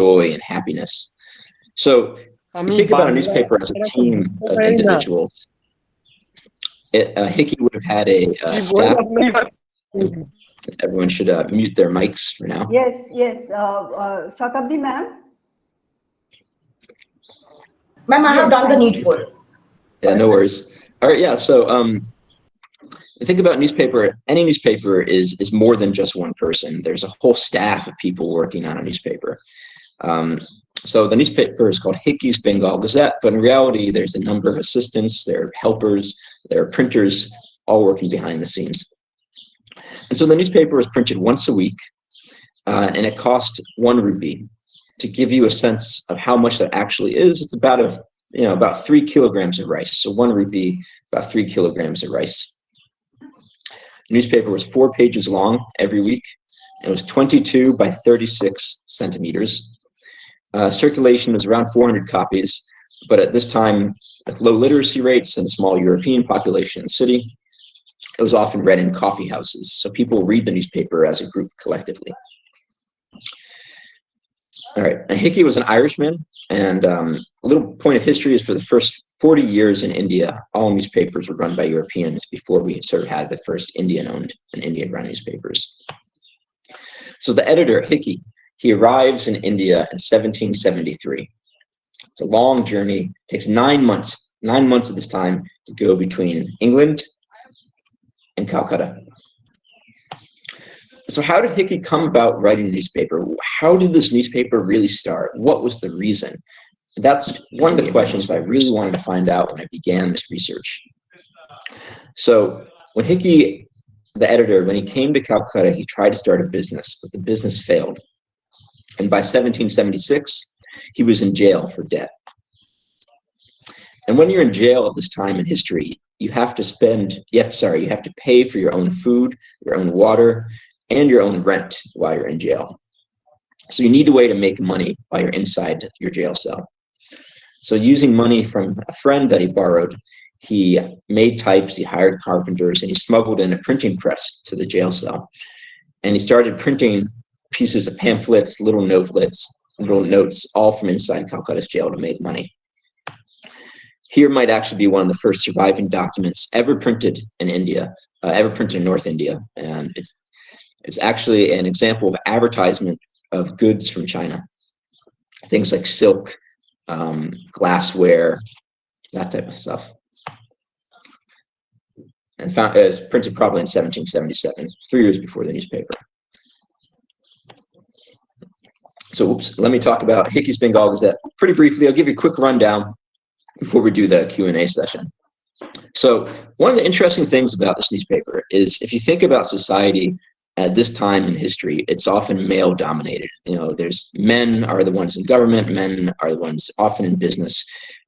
joy and happiness. So you think about a newspaper as a team of individuals. Hicky would have had a staff. Everyone should mute their mics for now. Yes. Shatabdi, ma'am. Ma'am, I have done the needful. Yeah, no worries. All right, yeah. So think about newspaper. Any newspaper is more than just one person. There's a whole staff of people working on a newspaper. So the newspaper is called Hicky's Bengal Gazette, but in reality, there's a number of assistants, there are helpers, there are printers, all working behind the scenes. And so the newspaper is printed once a week, and it costs 1 rupee. To give you a sense of how much that actually is, it's about 3 kilograms of rice. So 1 rupee, about 3 kilograms of rice. The newspaper was 4 pages long every week. It was 22 by 36 centimeters. Circulation was around 400 copies, but at this time, with low literacy rates and a small European population in the city, it was often read in coffee houses. So people read the newspaper as a group collectively. All right, now, Hicky was an Irishman, and a little point of history is for the first 40 years in India, all newspapers were run by Europeans before we sort of had the first Indian-owned and Indian-run newspapers. So the editor, Hicky, he arrives in India in 1773. It's a long journey. It takes 9 months of this time to go between England and Calcutta. So how did Hicky come about writing a newspaper? How did this newspaper really start? What was the reason? That's one of the questions I really wanted to find out when I began this research. So when Hicky, the editor, when he came to Calcutta, he tried to start a business, but the business failed. And by 1776, he was in jail for debt. And when you're in jail at this time in history, you have to pay for your own food, your own water, and your own rent while you're in jail. So you need a way to make money while you're inside your jail cell. So using money from a friend that he borrowed, he made types, he hired carpenters, and he smuggled in a printing press to the jail cell. And he started printing pieces of pamphlets, little notes, all from inside Calcutta's jail to make money. Here might actually be one of the first surviving documents ever printed in India, ever printed in North India. And it's actually an example of advertisement of goods from China. Things like silk, glassware, that type of stuff. And it was printed probably in 1777, 3 years before the newspaper. So let me talk about Hicky's Bengal Gazette pretty briefly. I'll give you a quick rundown before we do the Q&A session. So one of the interesting things about this newspaper is if you think about society at this time in history, it's often male dominated. There's men are the ones in government, men are the ones often in business.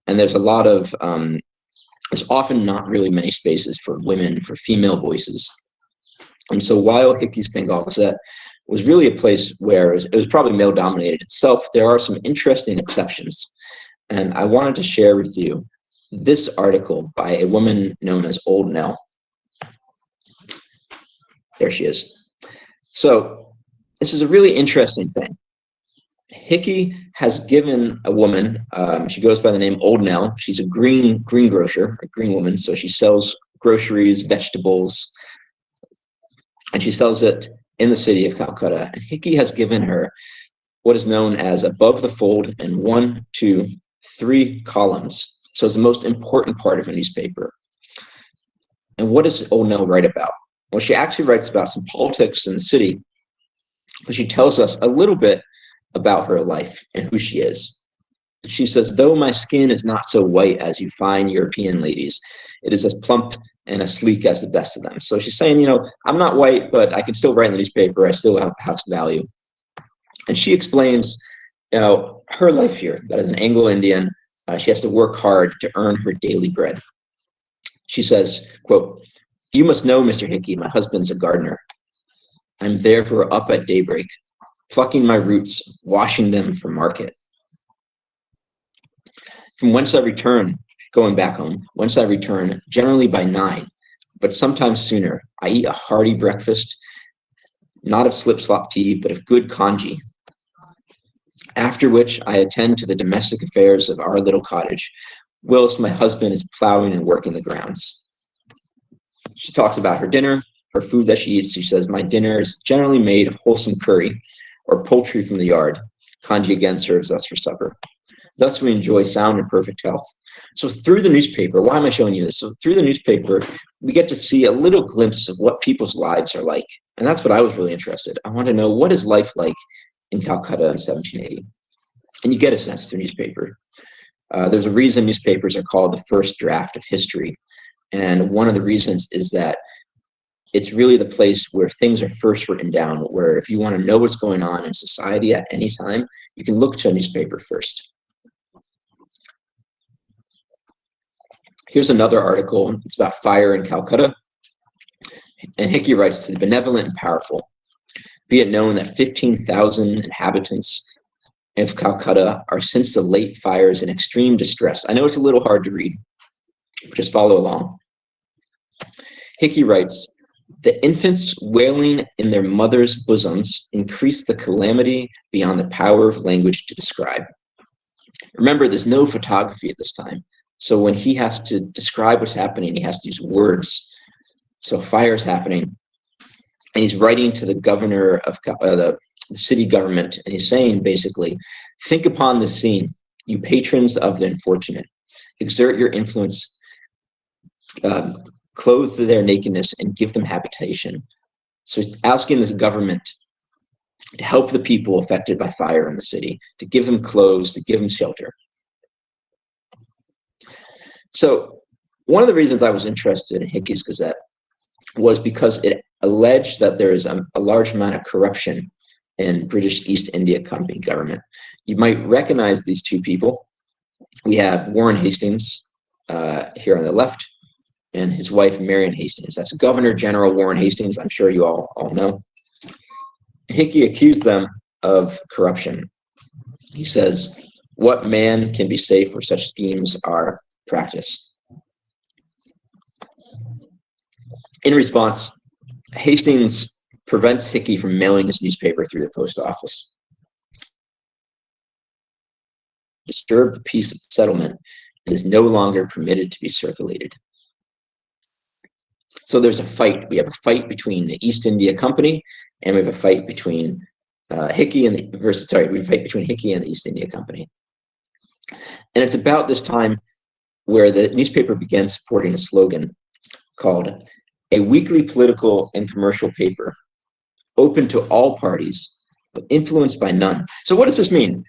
And there's a lot of, there's often not really many spaces for women, for female voices. And so while Hicky's Bengal Gazette was really a place where it was probably male dominated itself, there are some interesting exceptions. And I wanted to share with you this article by a woman known as Old Nell. There she is. So this is a really interesting thing. Hicky has given a woman, she goes by the name Old Nell. She's a greengrocer, a green woman. So she sells groceries, vegetables, and she sells it in the city of Calcutta. And Hicky has given her what is known as above the fold and 1, 2, 3 columns. So it's the most important part of a newspaper. And what does Old Nell write about? Well, she actually writes about some politics in the city, but she tells us a little bit about her life and who she is. She says, though my skin is not so white as you fine European ladies, it is as plump and as sleek as the best of them. So she's saying, I'm not white, but I can still write in the newspaper. I still have some value. And she explains, her life here, that as an Anglo-Indian, she has to work hard to earn her daily bread. She says, quote, "You must know, Mr. Hicky, my husband's a gardener. I'm therefore up at daybreak, plucking my roots, washing them for market. From whence I return, going back home, whence I return, generally by 9, but sometimes sooner, I eat a hearty breakfast, not of slip-slop tea, but of good congee. after which I attend to the domestic affairs of our little cottage, whilst my husband is plowing and working the grounds. She talks about her dinner, her food that she eats. She says, my dinner is generally made of wholesome curry or poultry from the yard. Kanji again serves us for supper. Thus we enjoy sound and perfect health. So through the newspaper, why am I showing you this? So through the newspaper, we get to see a little glimpse of what people's lives are like. And that's what I was really interested. I want to know, what is life like in Calcutta in 1780? And you get a sense through newspaper. There's a reason newspapers are called the first draft of history. And one of the reasons is that it's really the place where things are first written down, where if you want to know what's going on in society at any time, you can look to a newspaper first. Here's another article. It's about fire in Calcutta. And Hicky writes, to the benevolent and powerful, be it known that 15,000 inhabitants of Calcutta are since the late fires in extreme distress. I know it's a little hard to read, but just follow along. Hicky writes, the infants wailing in their mothers' bosoms increase the calamity beyond the power of language to describe. Remember, there's no photography at this time. So when he has to describe what's happening, he has to use words. So fire's happening, and he's writing to the governor of the city government, and he's saying basically, think upon the scene, you patrons of the unfortunate. Exert your influence, clothe their nakedness, and give them habitation. So he's asking this government to help the people affected by fire in the city, to give them clothes, to give them shelter. So one of the reasons I was interested in Hicky's Gazette was because it alleged that there is a large amount of corruption in British East India Company government. You might recognize these two people. We have Warren Hastings here on the left, and his wife, Marion Hastings. That's Governor General Warren Hastings. I'm sure you all know. Hicky accused them of corruption. He says, what man can be safe where such schemes are practiced? In response, Hastings prevents Hicky from mailing his newspaper through the post office. Disturb the peace of the settlement and is no longer permitted to be circulated. So there's a fight. We have a fight between the East India Company, and we have a fight between Hicky and the East India Company. And it's about this time where the newspaper began supporting a slogan called a weekly political and commercial paper, open to all parties, but influenced by none. So what does this mean?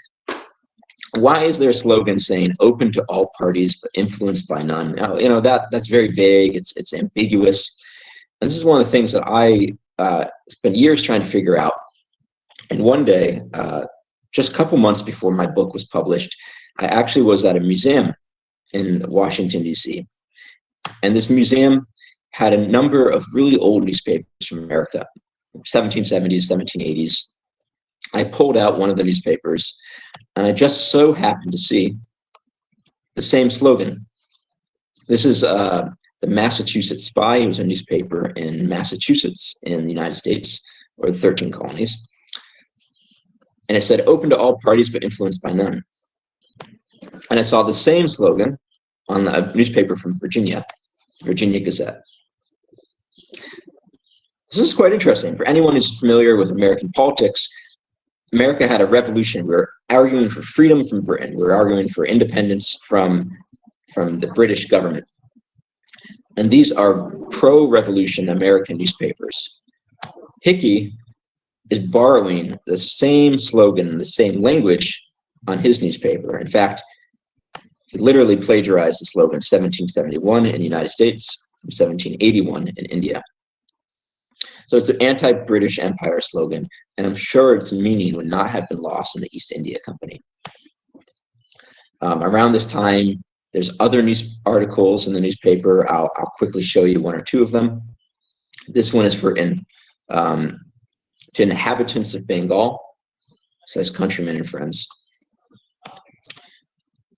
Why is there a slogan saying open to all parties but influenced by none? Now, you know, that's very vague. It's ambiguous. And this is one of the things that I spent years trying to figure out. And one day, just a couple months before my book was published, I actually was at a museum in Washington, D.C. And this museum had a number of really old newspapers from America, 1770s, 1780s. I pulled out one of the newspapers, and I just so happened to see the same slogan. This is the Massachusetts Spy. It was a newspaper in Massachusetts in the United States, or the 13 colonies. And it said, open to all parties but influenced by none. And I saw the same slogan on a newspaper from Virginia, Virginia Gazette. This is quite interesting. For anyone who's familiar with American politics, America had a revolution. We were arguing for freedom from Britain. We were arguing for independence from the British government. And these are pro-revolution American newspapers. Hicky is borrowing the same slogan, the same language on his newspaper. In fact, he literally plagiarized the slogan 1771 in the United States, 1781 in India. So it's an anti-British Empire slogan, and I'm sure its meaning would not have been lost in the East India Company. Around this time, there's other news articles in the newspaper. I'll quickly show you one or two of them. This one is to inhabitants of Bengal, says countrymen and friends.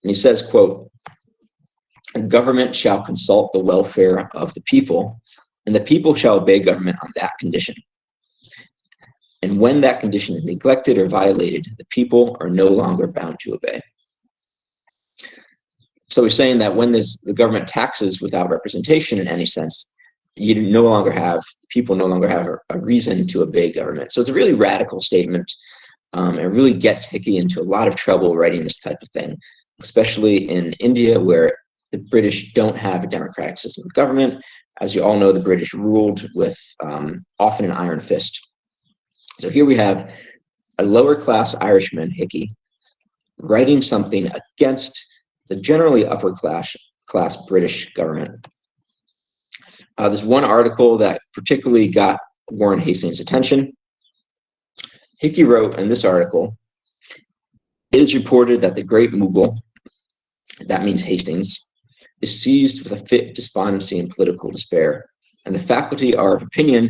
And he says, quote, government shall consult the welfare of the people, and the people shall obey government on that condition. And when that condition is neglected or violated, the people are no longer bound to obey. So he's saying that when the government taxes without representation in any sense, people no longer have a reason to obey government. So it's a really radical statement. It really gets Hicky into a lot of trouble writing this type of thing, especially in India, where the British don't have a democratic system of government. As you all know, the British ruled with often an iron fist. So here we have a lower class Irishman, Hicky, writing something against the generally upper class British government. There's one article that particularly got Warren Hastings' attention. Hicky wrote in this article, "It is reported that the great Mughal," that means Hastings, "is seized with a fit of despondency and political despair, and the faculty are of opinion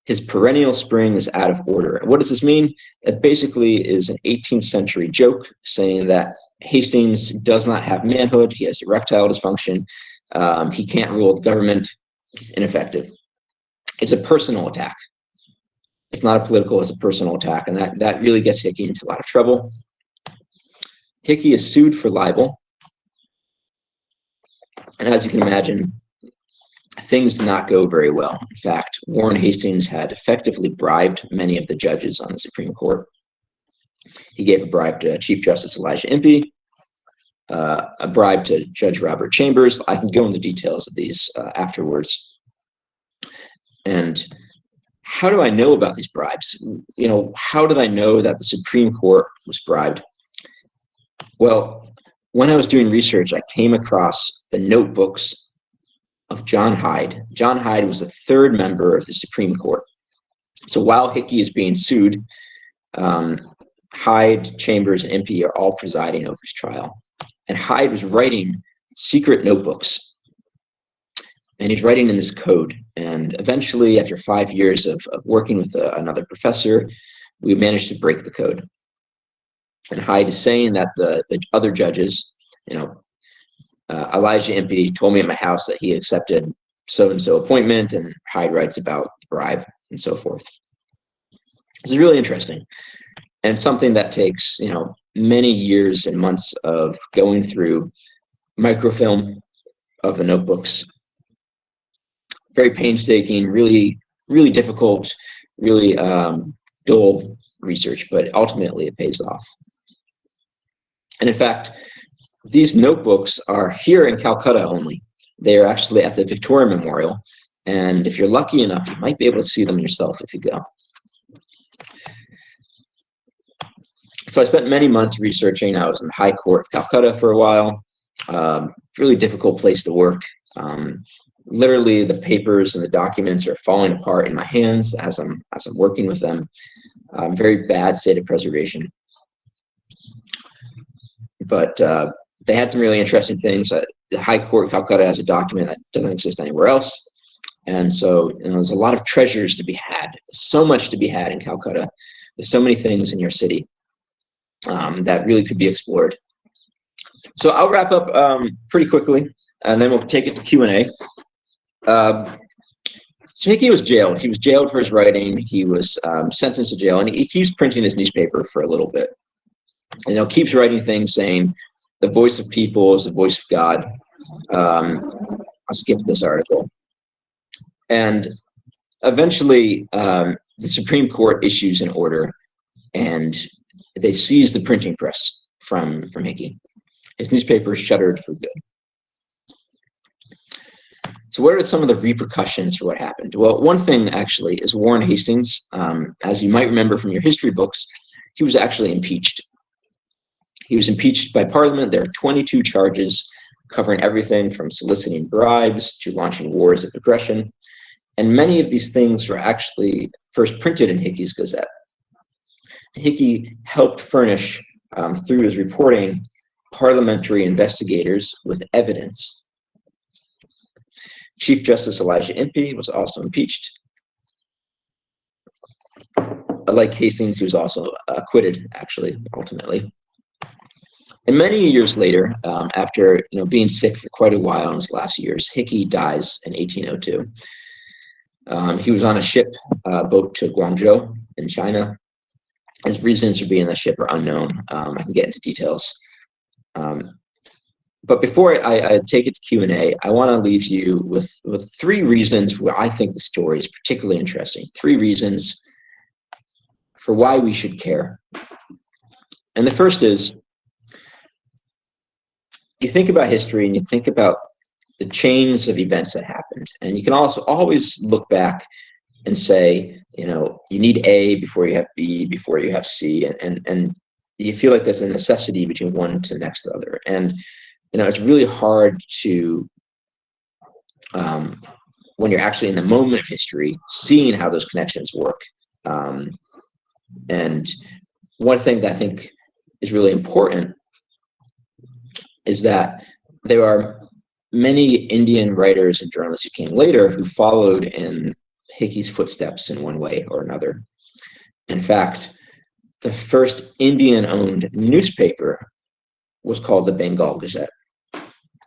his perennial spring is out of order." What does this mean? It basically is an 18th century joke saying that Hastings does not have manhood, he has erectile dysfunction, he can't rule the government, he's ineffective. It's a personal attack. It's not a political, it's a personal attack, and that really gets Hicky into a lot of trouble. Hicky is sued for libel, and as you can imagine, things did not go very well. In fact, Warren Hastings had effectively bribed many of the judges on the Supreme Court. He gave a bribe to Chief Justice Elijah Impey, a bribe to Judge Robert Chambers. I can go into details of these afterwards. And how do I know about these bribes? How did I know that the Supreme Court was bribed? Well, when I was doing research, I came across the notebooks of John Hyde. John Hyde was the third member of the Supreme Court. So while Hicky is being sued, Hyde, Chambers, and Impey are all presiding over his trial. And Hyde was writing secret notebooks. And he's writing in this code. And eventually, after 5 years of working with another professor, we managed to break the code. And Hyde is saying that the other judges, Elijah Impey told me at my house that he accepted so-and-so appointment, and Hyde writes about the bribe and so forth. This is really interesting. And something that takes, many years and months of going through microfilm of the notebooks. Very painstaking, really, really difficult, really dull research, but ultimately it pays off. And in fact, these notebooks are here in Calcutta only. They are actually at the Victoria Memorial. And if you're lucky enough, you might be able to see them yourself if you go. So I spent many months researching. I was in the High Court of Calcutta for a while. Really difficult place to work. Literally, the papers and the documents are falling apart in my hands as I'm working with them. Very bad state of preservation. But they had some really interesting things. The High Court of Calcutta has a document that doesn't exist anywhere else. And so there's a lot of treasures to be had. So much to be had in Calcutta. There's so many things in your city that really could be explored. So I'll wrap up pretty quickly, and then we'll take it to Q&A. So Hicky was jailed. He was jailed for his writing. He was sentenced to jail, and he keeps printing his newspaper for a little bit. Keeps writing things saying, "The voice of people is the voice of God." I'll skip this article. And eventually, the Supreme Court issues an order, and they seize the printing press from Hicky. His newspaper is shuttered for good. So what are some of the repercussions for what happened? Well, one thing actually is Warren Hastings, as you might remember from your history books, he was actually impeached. He was impeached by Parliament. There are 22 charges covering everything from soliciting bribes to launching wars of aggression. And many of these things were actually first printed in Hicky's Gazette. Hicky helped furnish, through his reporting, parliamentary investigators with evidence. Chief Justice Elijah Impey was also impeached. Like Hastings, he was also acquitted, actually, ultimately. And many years later, after being sick for quite a while in his last years, Hicky dies in 1802. He was on a ship boat to Guangzhou, in China. His reasons for being on the ship are unknown. I can get into details. But before I take it to Q&A, I want to leave you with 3 reasons where I think the story is particularly interesting. 3 reasons for why we should care. And the first is, you think about history and you think about the chains of events that happened. And you can also always look back and say, you need A before you have B, before you have C. And you feel like there's a necessity between one to the next to the other. And, it's really hard to, when you're actually in the moment of history, seeing how those connections work. And one thing that I think is really important is that there are many Indian writers and journalists who came later who followed in Hicky's footsteps in one way or another. In fact, the first Indian-owned newspaper was called the Bengal Gazette.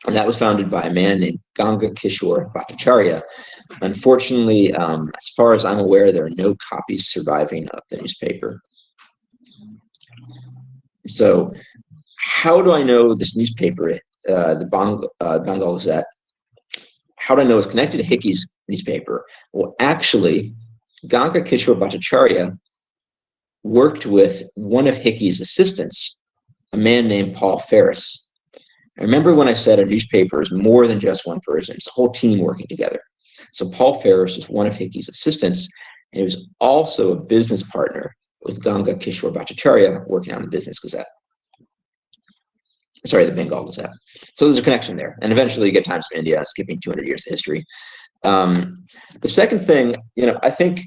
And that was founded by a man named Ganga Kishore Bhattacharjee. Unfortunately, as far as I'm aware, there are no copies surviving of the newspaper. So how do I know this newspaper, the Bengal Gazette, how do I know it's connected to Hicky's newspaper? Well, actually, Ganga Kishore Bhattacharjee worked with one of Hicky's assistants, a man named Paul Ferris. I remember when I said a newspaper is more than just one person, it's a whole team working together. So Paul Ferris was one of Hicky's assistants, and he was also a business partner with Ganga Kishore Bhattacharjee working on the Business Gazette. Sorry, the Bengal Gazette. So there's a connection there. And eventually you get Times of India, skipping 200 years of history. The second thing, I think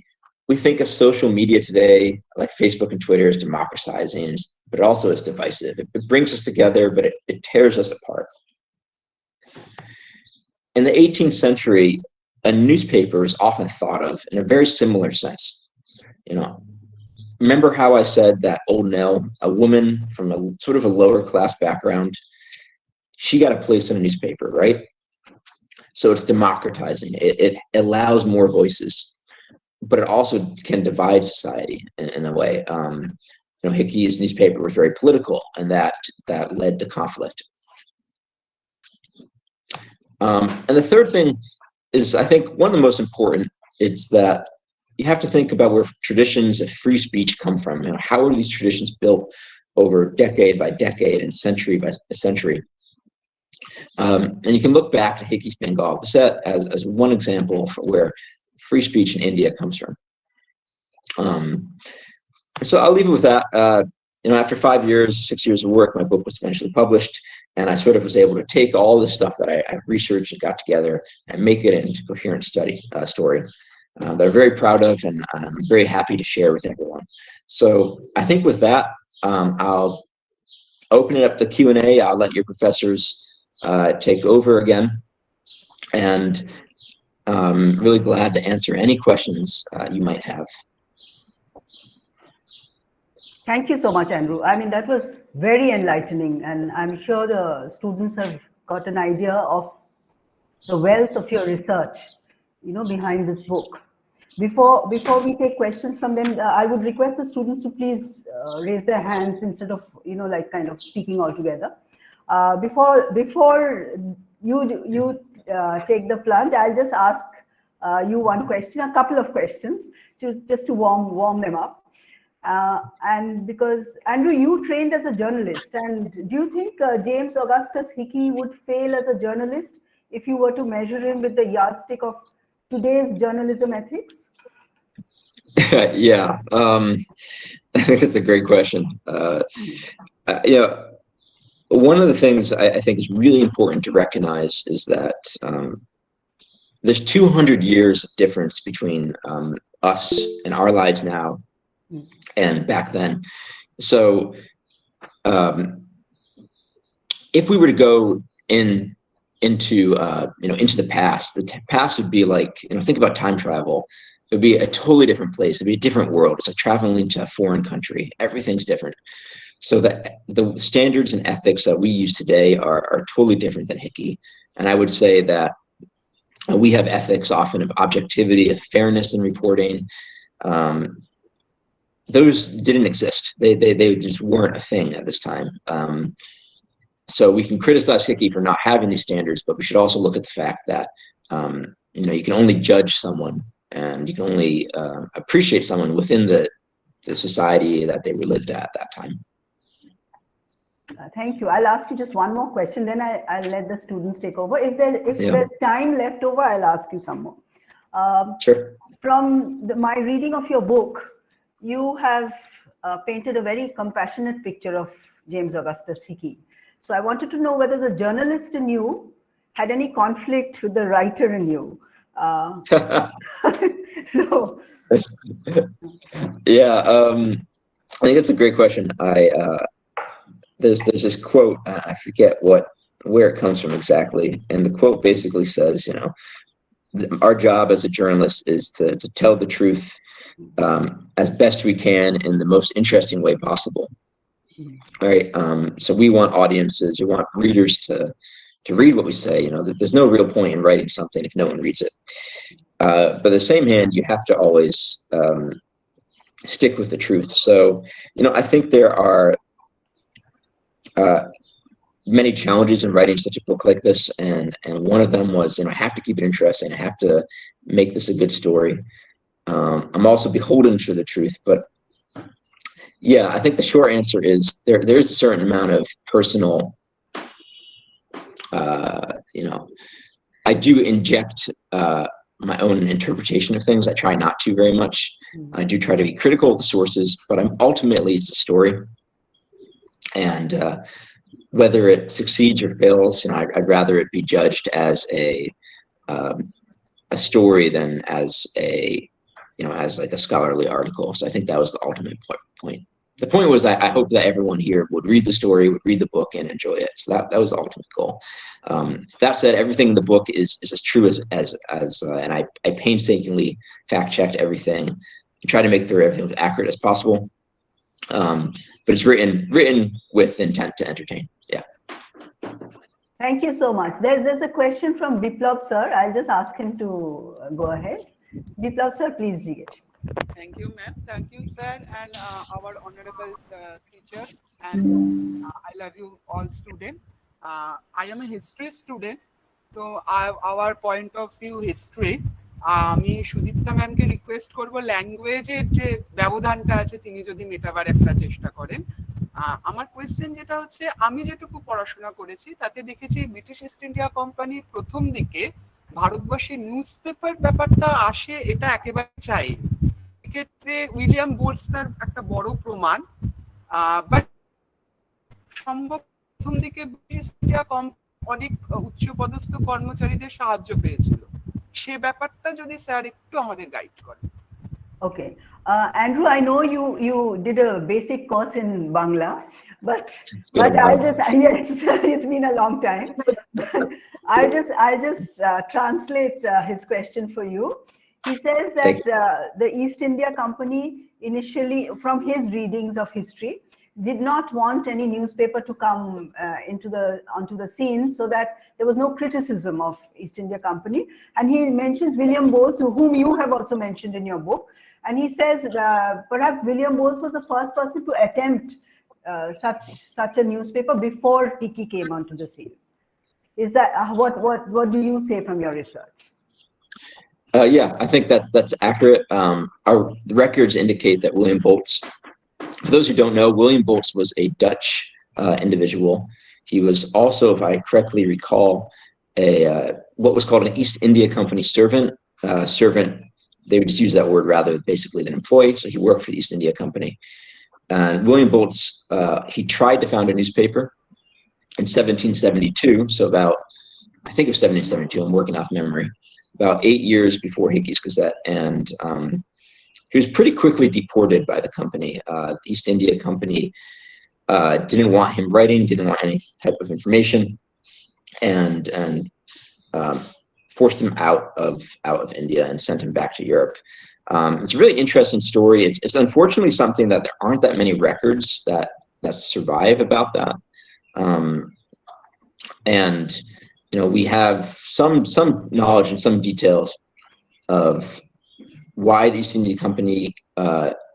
we think of social media today, like Facebook and Twitter, as democratizing, but also as divisive. It brings us together, but it tears us apart. In the 18th century, a newspaper is often thought of in a very similar sense. Remember how I said that old Nell, a woman from a sort of a lower class background, she got a place in a newspaper, right? So it's democratizing. It allows more voices, but it also can divide society in a way. Hickey's newspaper was very political, and that led to conflict. And the third thing is, I think, one of the most important, it's that you have to think about where traditions of free speech come from. How are these traditions built over decade by decade and century by century? And you can look back to Hickey's Bengal Gazette as one example for where free speech in India comes from. So I'll leave it with that. After 5 years, 6 years of work, my book was eventually published, and I sort of was able to take all the stuff that I researched and got together and make it into a coherent story that I'm very proud of, and I'm very happy to share with everyone. So I think with that, I'll open it up to Q&A. I'll let your professors take over again, and I'm really glad to answer any questions you might have. Thank you so much, Andrew. I mean, that was very enlightening, and I'm sure the students have got an idea of the wealth of your research, behind this book. Before we take questions from them, I would request the students to please raise their hands instead of, kind of speaking altogether. Before you take the plunge, I'll just ask you one question, a couple of questions, just to warm them up. And because, Andrew, you trained as a journalist, and do you think James Augustus Hickey would fail as a journalist if you were to measure him with the yardstick of today's journalism ethics? Yeah, I think that's a great question. One of the things I think is really important to recognize is that there's 200 years of difference between us and our lives now and back then. So if we were to go into the past would be like, think about time travel. It would be a totally different place. It'd be a different world. It's like traveling to a foreign country. Everything's different. So that the standards and ethics that we use today are totally different than Hickey. And I would say that we have ethics often of objectivity, of fairness in reporting. those didn't exist. They just weren't a thing at this time. So we can criticize Hicky for not having these standards, but we should also look at the fact that you can only judge someone and you can only appreciate someone within the society that they lived at that time. Thank you. I'll ask you just one more question, then I'll let the students take over. If there's time left over, I'll ask you some more. Sure. From my reading of your book, you have painted a very compassionate picture of James Augustus Hicky. So I wanted to know whether the journalist in you had any conflict with the writer in you. So. Yeah, I think that's a great question. There's this quote, I forget where it comes from exactly, and the quote basically says, our job as a journalist is to tell the truth as best we can in the most interesting way possible. All right. So we want audiences, we want readers to read what we say. There's no real point in writing something if no one reads it. But on the same hand, you have to always stick with the truth. So, I think there are many challenges in writing such a book like this, and one of them was, I have to keep it interesting. I have to make this a good story. I'm also beholden to the truth, but yeah, I think the short answer is there's a certain amount of personal, I do inject my own interpretation of things. I try not to very much. I do try to be critical of the sources, but ultimately it's a story. And whether it succeeds or fails, I'd rather it be judged as a story than as as like a scholarly article. So I think that was the ultimate point. The point was, I hope that everyone here would read the story, would read the book, and enjoy it. So that was the ultimate goal. That said, everything in the book is as true as and I painstakingly fact checked everything and try to make sure everything was accurate as possible. But it's written with intent to entertain. Yeah. Thank you so much. There's a question from Biplab sir. I'll just ask him to go ahead. Biplab sir, please read it. Thank you, ma'am. Thank you, sir, and our honorable teachers. And I love you all, students. I am a history student, so our point of view history. আমি সুদীপ্তা ম্যামকে request করবো ল্যাঙ্গুয়েজের যে ব্যবধানটা আছে তিনি যদি মেটাবার একটা চেষ্টা করেন। আমার কোয়েশ্চেন যেটা হচ্ছে, আমি যেটুকু পড়াশোনা করেছি তাতে দেখেছি ব্রিটিশ ইস্ট ইন্ডিয়া কোম্পানির প্রথম দিকে ভারতবর্ষে নিউজ পেপার ব্যাপারটা আসে, এটা একেবারে চাই। এক্ষেত্রে উইলিয়াম বোলস তার একটা বড় প্রমাণ, বাট সম্ভব প্রথম দিকে ব্রিটিশ ইস্ট ইন্ডিয়া কোম্পানি অনেক উচ্চপদস্থ কর্মচারীদের সাহায্য পেয়েছিল, সে ব্যাপারটা যদি স্যার একটু আমাদের গাইড করেন। Okay. Andrew, I know you did a basic course in Bangla, but I'll just, yes, it's been a long time. I'll just translate his question for you. He says that the East India Company initially, from his readings of history, did not want any newspaper to come onto the scene, so that there was no criticism of East India Company. And he mentions William Bowles, whom you have also mentioned in your book. And he says perhaps William Bowles was the first person to attempt such a newspaper before Hicky came onto the scene. Is that what do you say from your research? Yeah, I think that's accurate. Our records indicate that William Bowles, for those who don't know, William Bowles was a Dutch individual. He was also, if I correctly recall, what was called an East India Company servant. They would just use that word rather basically than employee. So he worked for the East India Company. And William Bowles, he tried to found a newspaper in 1772. So about, I think it was 1772, I'm working off memory, about 8 years before Hicky's Gazette. And he was pretty quickly deported by the company. The East India Company didn't want him writing, didn't want any type of information, and forced him out of India and sent him back to Europe. It's a really interesting story. It's unfortunately something that there aren't that many records that survive about that. And we have some knowledge and some details of why the East India Company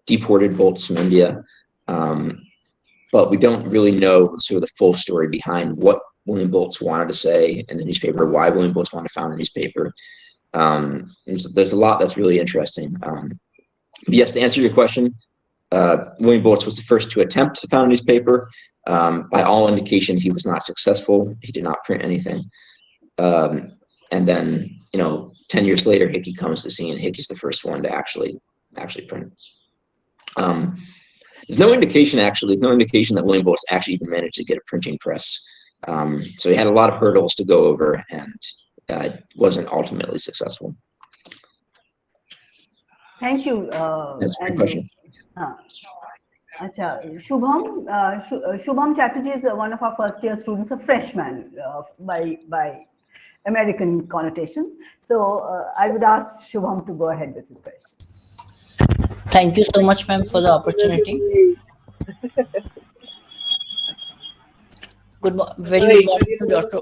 deported bolts from India. But we don't really know sort of the full story behind what William Boltz wanted to say in the newspaper, why William Boltz wanted to found the newspaper. There's a lot that's really interesting. But yes, to answer your question, William Boltz was the first to attempt to found a newspaper. By all indication, he was not successful. He did not print anything. And then, 10 years later, Hicky comes to scene. Hicky's the first one to actually print. There's no indication that William Boltz actually even managed to get a printing press. So he had a lot of hurdles to go over and wasn't ultimately successful. Thank you. That's a good question. Shubham Chatterjee is one of our first year students, a freshman by American connotations. So I would ask Shubham to go ahead with his question. Thank you so much, ma'am, for the opportunity. Very good morning to Dr.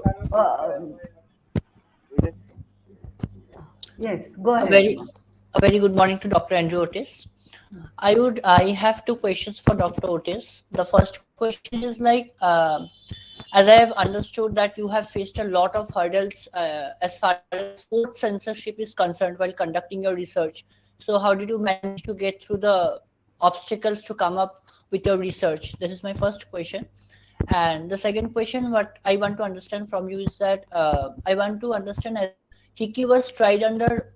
Yes, go ahead. A very good morning to Dr. Andrew Otis. I have two questions for Dr. Otis. The first question is as I have understood that you have faced a lot of hurdles as far as sports censorship is concerned while conducting your research. So how did you manage to get through the obstacles to come up with your research? This is my first question. And the second question, what I want to understand from you is that I want to understand Hicky was tried under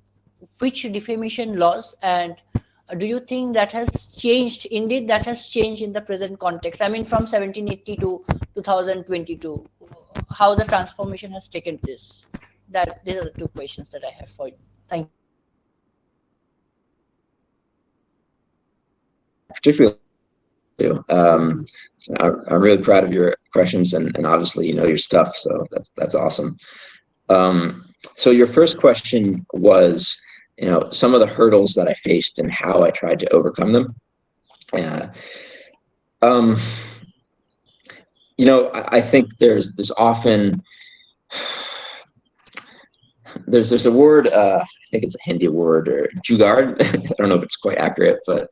which defamation laws, and do you think that has changed? Indeed, that has changed in the present context. I mean, from 1780 to 2022, how the transformation has taken place. These are the two questions that I have for you. Thank you. Particularly, I'm really proud of your questions, and obviously you know your stuff, so that's awesome. So your first question was, some of the hurdles that I faced and how I tried to overcome them. I think there's often there's a word, I think it's a Hindi word, or jugaad. I don't know if it's quite accurate, but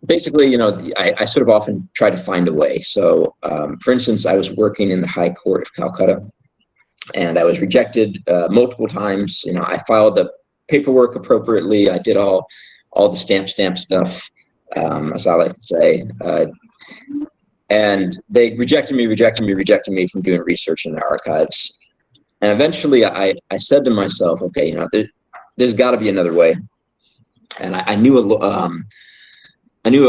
basically, I sort of often try to find a way. So, for instance, I was working in the High Court of Calcutta, and I was rejected multiple times. I filed the paperwork appropriately. I did all the stamp stuff, as I like to say. And they rejected me from doing research in the archives. And eventually I said to myself, okay, there's got to be another way. And I knew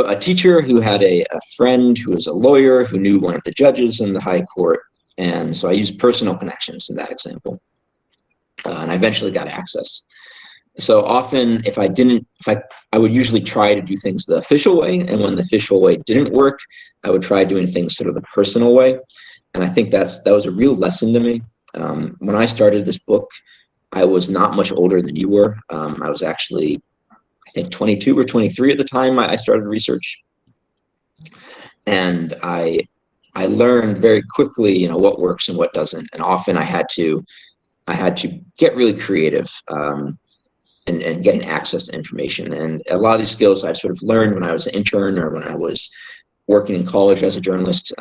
a teacher who had a friend who was a lawyer who knew one of the judges in the High Court. And so I used personal connections in that example. And I eventually got access. So often I would usually try to do things the official way. And when the official way didn't work, I would try doing things sort of the personal way. And I think that was a real lesson to me. When I started this book, I was not much older than you were. I was actually, I think, 22 or 23 at the time I started research. And I learned very quickly, what works and what doesn't. And often I had to get really creative and getting access to information. And a lot of these skills I sort of learned when I was an intern or when I was working in college as a journalist.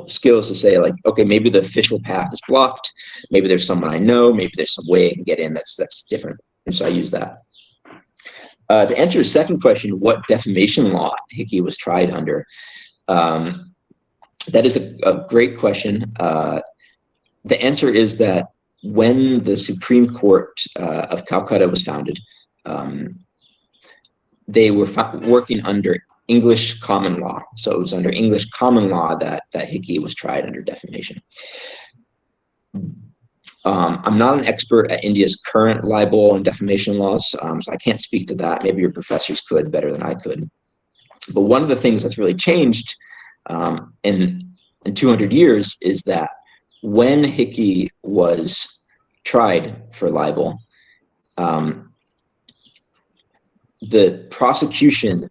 Skills to say okay, maybe the official path is blocked. Maybe there's someone I know. Maybe there's some way I can get in that's different. And so I use that. To answer your second question, what defamation law Hicky was tried under? That is a great question. The answer is that when the Supreme Court of Calcutta was founded, they were working under English common law. So it was under English common law that Hicky was tried under defamation. I'm not an expert at India's current libel and defamation laws, so I can't speak to that. Maybe your professors could better than I could. But one of the things that's really changed in 200 years is that when Hicky was tried for libel, the prosecution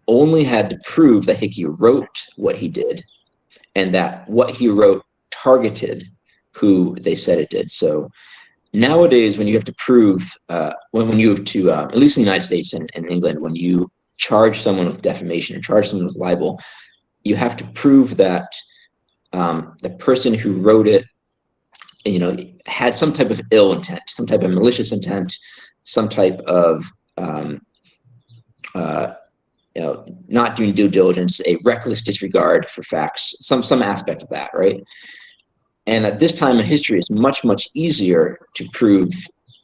only had to prove that Hicky wrote what he did and that what he wrote targeted who they said it did. So nowadays, when you have to prove, when you have to, at least in the United States and England, when you charge someone with defamation or charge someone with libel, you have to prove that the person who wrote it, had some type of ill intent, some type of malicious intent, some type of not doing due diligence, a reckless disregard for facts, some aspect of that, right? And at this time in history, it's much, much easier to prove,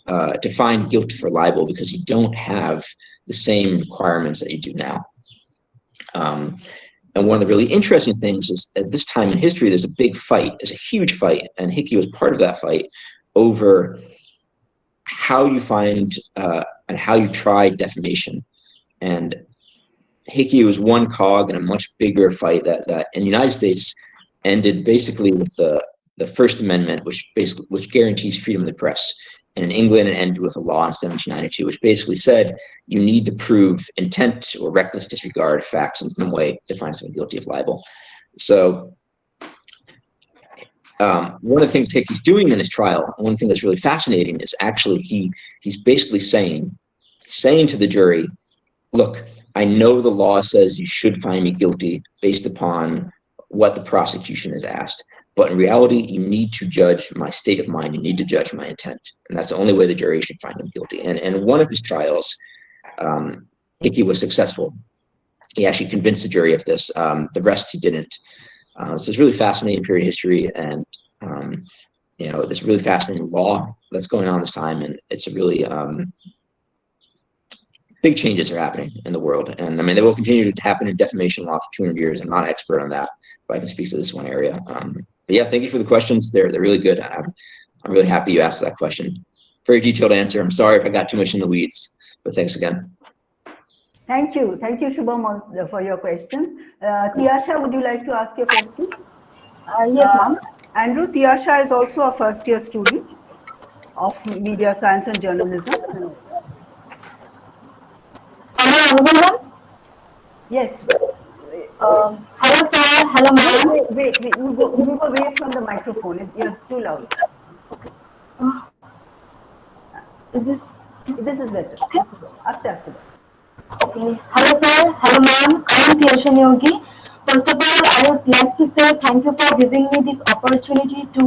to find guilt for libel because you don't have the same requirements that you do now. And one of the really interesting things is at this time in history, there's a big fight, there's a huge fight, and Hicky was part of that fight over how you find and how you try defamation. And Hicky was one cog in a much bigger fight that in the United States ended basically with the First Amendment, which guarantees freedom of the press. And in England, it ended with a law in 1792, which basically said you need to prove intent or reckless disregard of facts in some way to find someone guilty of libel. So one of the things Hicky's doing in his trial, one thing that's really fascinating is actually he's basically saying to the jury, look, I know the law says you should find me guilty based upon what the prosecution has asked. But in reality, you need to judge my state of mind. You need to judge my intent. And that's the only way the jury should find him guilty. And in one of his trials, Hicky was successful. He actually convinced the jury of this. The rest he didn't. So it's really fascinating period of history. And, there's really fascinating law that's going on this time. And it's a really big changes are happening in the world. And I mean, they will continue to happen in defamation law for 200 years. I'm not an expert on that, but I can speak to this one area. But yeah, thank you for the questions. They're really good. I'm really happy you asked that question. Very detailed answer. I'm sorry if I got too much in the weeds, but thanks again. Thank you, Shubham, for your question. Tiyasha, would you like to ask your question? Yes, ma'am. Andrew, Tiyasha is also a first-year student of media science and journalism. Yes. Hello, sir. Hello, ma'am. Wait, move away from the microphone. You're too loud. Is this? This is better. Aste. Okay. Hello, sir. Hello, ma'am. I am Tiyasha Yogi. First of all, I would like to say thank you for giving me this opportunity to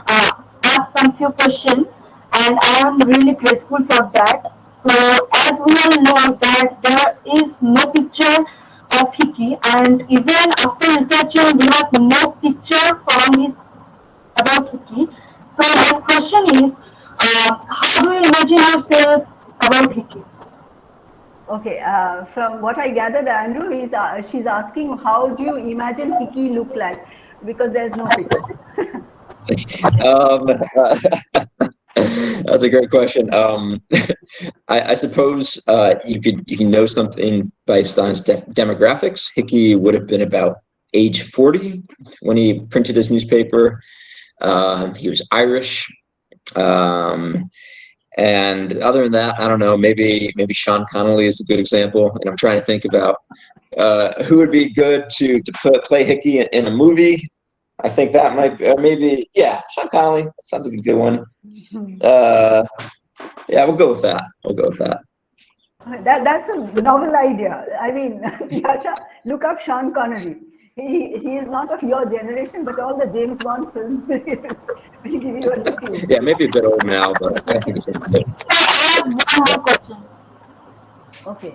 ask some few questions, and I am really grateful for that. So, as we all know that there is no picture of Hicky, and even after researching, we have no picture about Hicky. So, my question is, how do you imagine yourself about Hicky? Okay, from what I gathered, Andrew, she's asking how do you imagine Hicky look like, because there's no picture. That's a great question. I suppose you can know something based on his demographics. Hicky would have been about age 40 when he printed his newspaper. He was Irish. And other than that, I don't know, maybe Sean Connolly is a good example. And I'm trying to think about who would be good to play Hicky in a movie. I think that might be, maybe, yeah, Sean Connolly. That sounds like a good one. Yeah, we'll go with that. That's a novel idea. I mean, look up Sean Connery. He is not of your generation, but all the James Bond films will give you a look. Yeah, maybe a bit old now, but I think it's okay. I have one more question. Okay,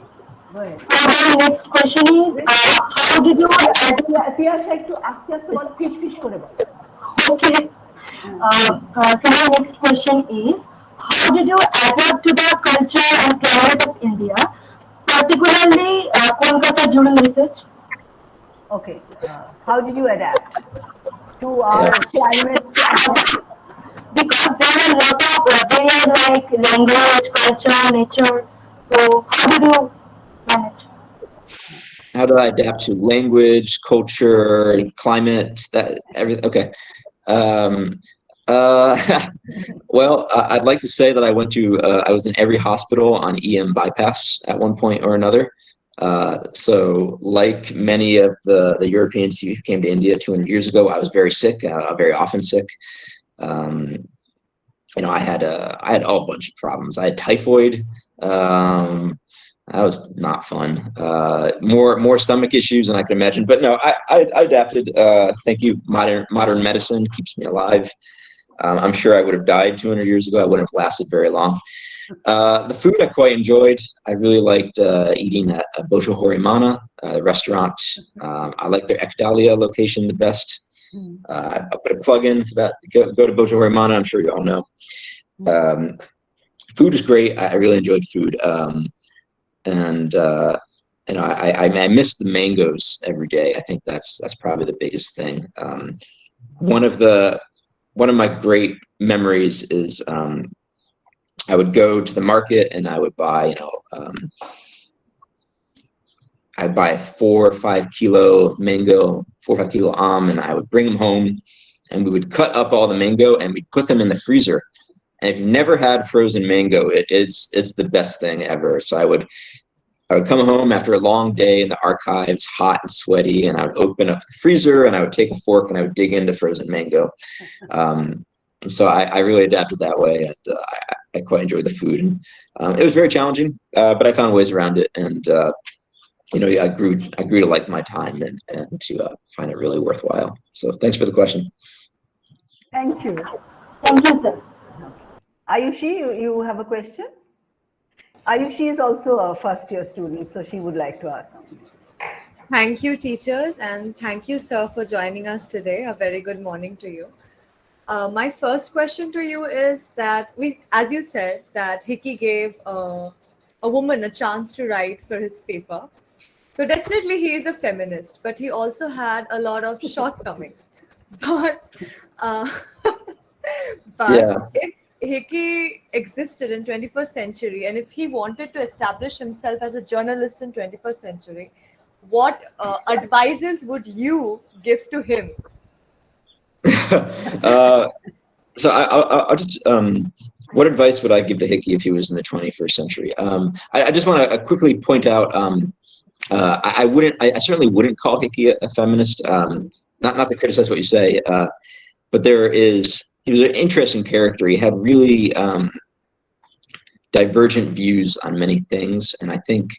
go ahead. So my next question is, how did you like to ask us about fish kore bol. Okay. So my next question is, how did you adapt to the culture and climate of India, particularly Kolkata during research? Okay, how did you adapt to our climate? Because there are a lot of barriers like language, culture, nature. So how did you manage? How do I adapt to language, culture, climate, everything? Okay. Well, I'd like to say that I was in every hospital on EM bypass at one point or another. So like many of the Europeans who came to India 200 years ago, I was very sick, very often sick. I had a bunch of problems. I had typhoid. That was not fun. More stomach issues than I could imagine. But no, I adapted. Thank you. Modern medicine keeps me alive. I'm sure I would have died 200 years ago. I wouldn't have lasted very long. The food I quite enjoyed. I really liked eating at Bojo Horimana, the restaurant. I like their Ekdalia location the best. I put a plug in for that. Go to Bojo Horimana. I'm sure you all know. Food is great. I really enjoyed food. And I miss the mangoes every day. I think that's probably the biggest thing. One of my great memories is I would go to the market and I would buy, I'd buy 4 or 5 kilo of mango, 4 or 5 kilo and I would bring them home and we would cut up all the mango and we'd put them in the freezer. And if you've never had frozen mango, it's the best thing ever. So I would come home after a long day in the archives, hot and sweaty, and I would open up the freezer and I would take a fork and I would dig into frozen mango. And so I really adapted that way, and I quite enjoyed the food. And it was very challenging, but I found ways around it, and I grew to like my time and to find it really worthwhile. So thanks for the question. Thank you. Thank you, sir. Ayushi, you have a question? Ayushi is also a first-year student, so she would like to ask something. Thank you, teachers, and thank you, sir, for joining us today. A very good morning to you. My first question to you is that as you said, that Hicky gave a woman a chance to write for his paper. So definitely he is a feminist, but he also had a lot of shortcomings. But if Hicky existed in 21st century, and if he wanted to establish himself as a journalist in 21st century, what advices would you give to him? So I'll just, what advice would I give to Hicky if he was in the 21st century? I just want to quickly point out, I certainly wouldn't call Hicky a feminist, not to criticize what you say, but he was an interesting character. He had really divergent views on many things, and I think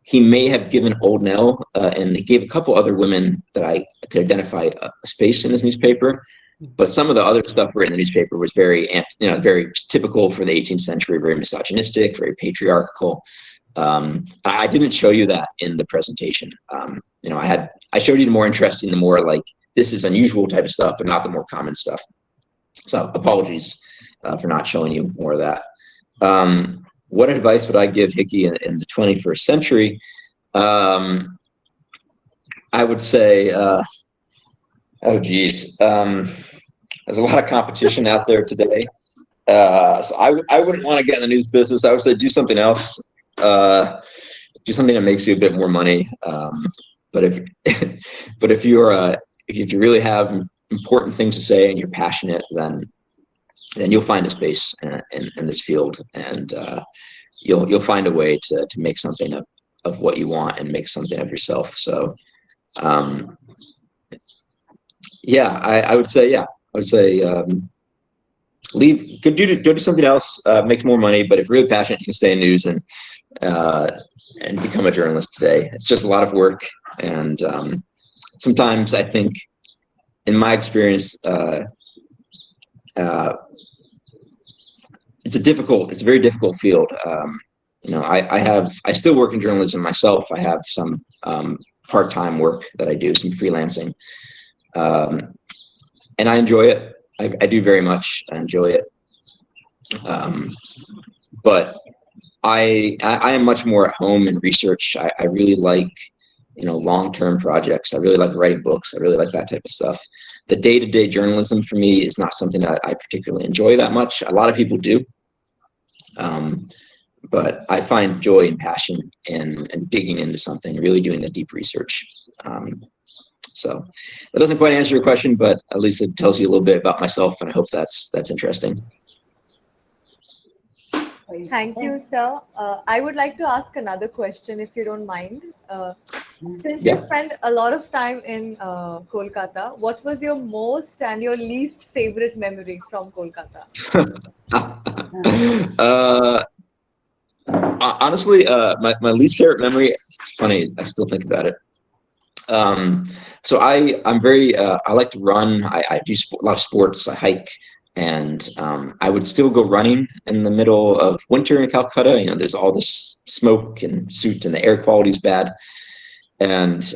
he may have given old Nell and he gave a couple other women that I could identify a space in his newspaper. But some of the other stuff written in the newspaper was very typical for the 18th century, very misogynistic, very patriarchal. I didn't show you that in the presentation. I showed you the more interesting, the more like this is unusual type of stuff, but not the more common stuff. So apologies for not showing you more of that. What advice would I give Hicky in the 21st century? I would say, oh geez, there's a lot of competition out there today. So I wouldn't want to get in the news business. I would say do something else. Do something that makes you a bit more money. But if you really have important things to say and you're passionate, then you'll find a space in this field, and you'll find a way to make something of what you want and make something of yourself. So I would say go do something else, make more money. But if you're really passionate, you can stay in news and become a journalist today. It's just a lot of work, and sometimes I think, in my experience, it's a very difficult field. I still work in journalism myself. I have some part-time work that I do, some freelancing, and I enjoy it. I do very much. I enjoy it, but I am much more at home in research. I really like long-term projects. I really like writing books. I really like that type of stuff. The day-to-day journalism for me is not something that I particularly enjoy that much. A lot of people do. But I find joy and passion in digging into something, really doing the deep research. So that doesn't quite answer your question, but at least it tells you a little bit about myself, and I hope that's interesting. Thank you, sir. I would like to ask another question, if you don't mind. Since you Yeah. spent a lot of time in Kolkata, what was your most and your least favorite memory from Kolkata? Honestly, my least favorite memory, it's funny, I still think about it. So I'm very, I like to run. I do a lot of sports. I hike, and I would still go running in the middle of winter in Calcutta. You know, there's all this smoke and soot, and the air quality is bad. And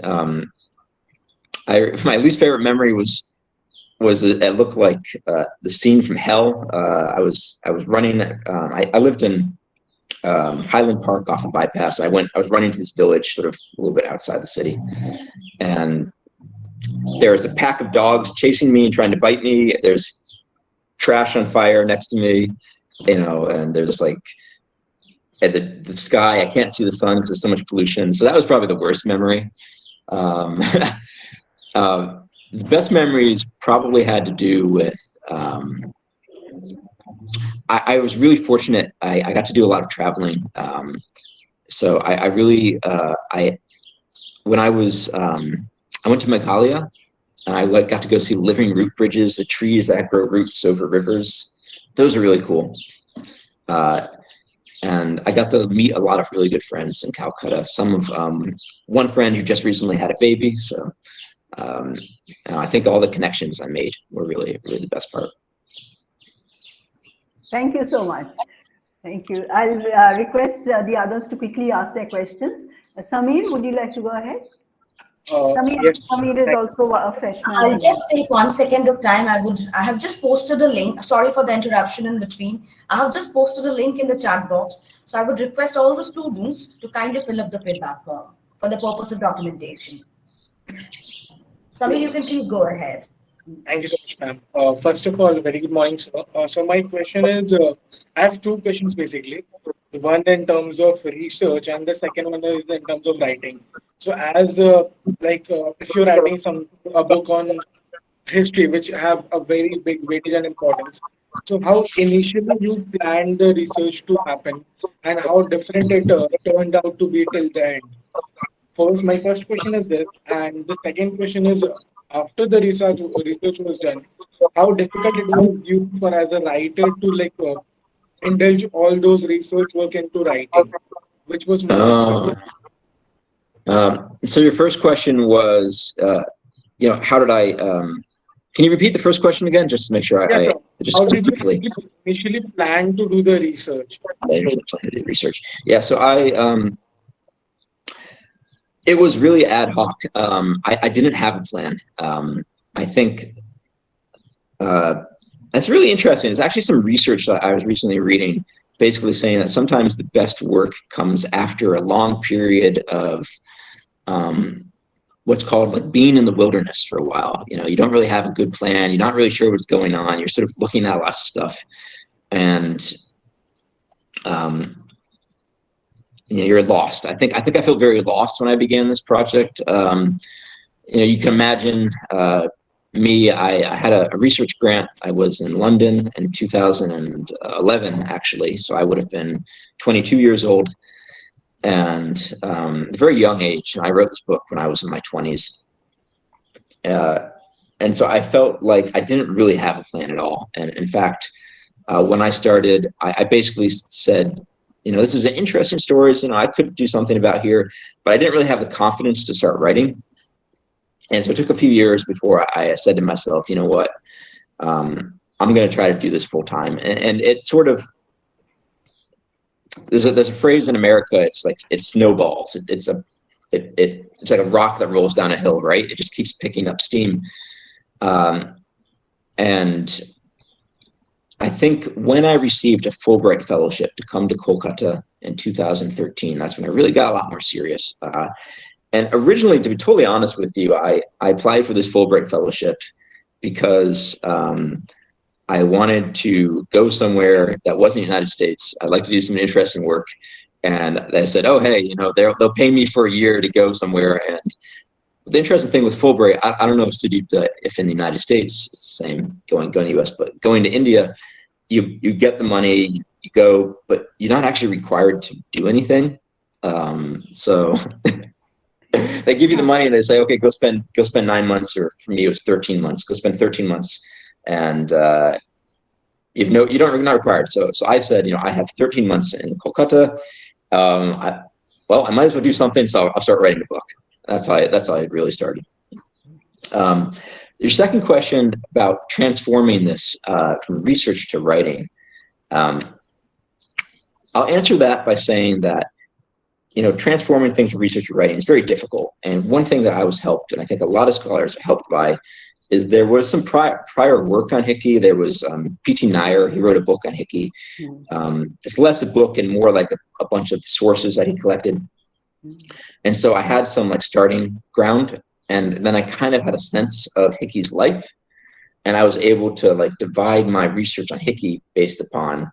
my least favorite memory was it looked like the scene from hell. I was running. I lived in Highland Park off the bypass. I was running to this village, sort of a little bit outside the city, and there was a pack of dogs chasing me and trying to bite me. There's trash on fire next to me, you know, and there's like at the sky. I can't see the sun because there's so much pollution. So that was probably the worst memory. The best memories probably had to do with. I was really fortunate. I got to do a lot of traveling. So I really when I was I went to Meghalaya, and I got to go see living root bridges, the trees that grow roots over rivers. Those are really cool. And I got to meet a lot of really good friends in Calcutta. Some of one friend who just recently had a baby. So I think all the connections I made were really the best part. Thank you so much. Thank you. I'll request the others to quickly ask their questions. Samir, would you like to go ahead? Yes. Samir is also a freshman. I'll just take 1 second of time. I have just posted a link. Sorry for the interruption in between. I have just posted a link in the chat box. So I would request all the students to kind of fill up the feedback form for the purpose of documentation. Samir, you can please go ahead. Thank you so much, ma'am. First of all, very good morning, sir. So my question is, I have two questions basically. One in terms of research, and the second one is in terms of writing. So as if you're writing a book on history, which have a very big weightage and importance, so how initially you planned the research to happen, and how different it turned out to be till the end? My first question is this, and the second question is, after the research was done, how difficult it was you for as a writer to indulge all those research work into writing, which was more. So your first question was, how did I? Can you repeat the first question again, just to make sure I just how did briefly. you initially plan to do the research? I initially planned to do research. Yeah, so it was really ad hoc. I didn't have a plan. I think that's really interesting. There's actually some research that I was recently reading, basically saying that sometimes the best work comes after a long period of what's called like being in the wilderness for a while. You know, you don't really have a good plan. You're not really sure what's going on. You're sort of looking at lots of stuff, and you're lost. I think I felt very lost when I began this project. You can imagine me. I had a research grant. I was in London in 2011, actually. So I would have been 22 years old, and a very young age. I wrote this book when I was in my 20s. And so I felt like I didn't really have a plan at all. And in fact, when I started, I basically said, this is an interesting story. I could do something about here, but I didn't really have the confidence to start writing. And so it took a few years before I said to myself, you know what, I'm going to try to do this full time. And it sort of, there's a phrase in America. It's like, it snowballs. It's like a rock that rolls down a hill, right? It just keeps picking up steam. And I think when I received a Fulbright Fellowship to come to Kolkata in 2013, that's when I really got a lot more serious. And originally, to be totally honest with you, I applied for this Fulbright Fellowship because I wanted to go somewhere that wasn't the United States. I'd like to do some interesting work. And they said, oh, hey, they'll pay me for a year to go somewhere. And the interesting thing with Fulbright, I don't know if Sudipta, if in the United States it's the same, going to US, but going to India, you get the money, you go, but you're not actually required to do anything. So they give you the money and they say, okay, go spend 9 months, or for me it was 13 months. Go spend 13 months, and you're not required. So I said, I have 13 months in Calcutta. I might as well do something. So I'll start writing a book. That's how I really started. Your second question about transforming this from research to writing, I'll answer that by saying that, transforming things from research to writing is very difficult. And one thing that I was helped, and I think a lot of scholars are helped by, is there was some prior work on Hicky. There was P.T. Nair. He wrote a book on Hicky. It's less a book and more like a bunch of sources that he collected. And so I had some like starting ground, and then I kind of had a sense of Hicky's life, and I was able to like divide my research on Hicky based upon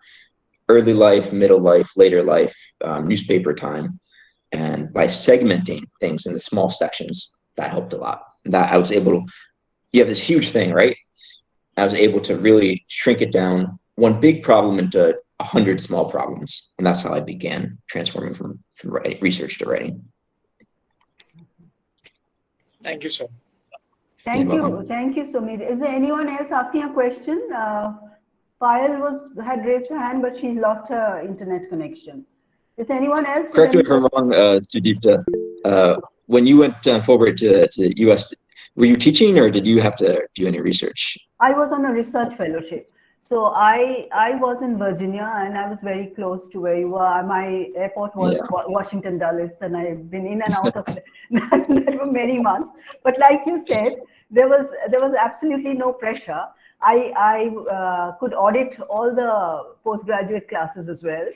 early life, middle life, later life, newspaper time, and by segmenting things into small sections, that helped a lot. That I was able to, you have this huge thing, right? I was able to really shrink it down, one big problem, into 100 small problems, and that's how I began transforming from writing, research to writing. Thank you, sir. Thank you, Sumit. Is there anyone else asking a question? Payal had raised her hand, but she's lost her internet connection. Is there anyone else? Correct me if I'm wrong, Sudipta. When you went Fulbright to US, were you teaching, or did you have to do any research? I was on a research fellowship. So I was in Virginia, and I was very close to where you were. My airport was Washington Dulles, and I've been in and out of that for many months. But like you said, there was absolutely no pressure. I could audit all the postgraduate classes as well,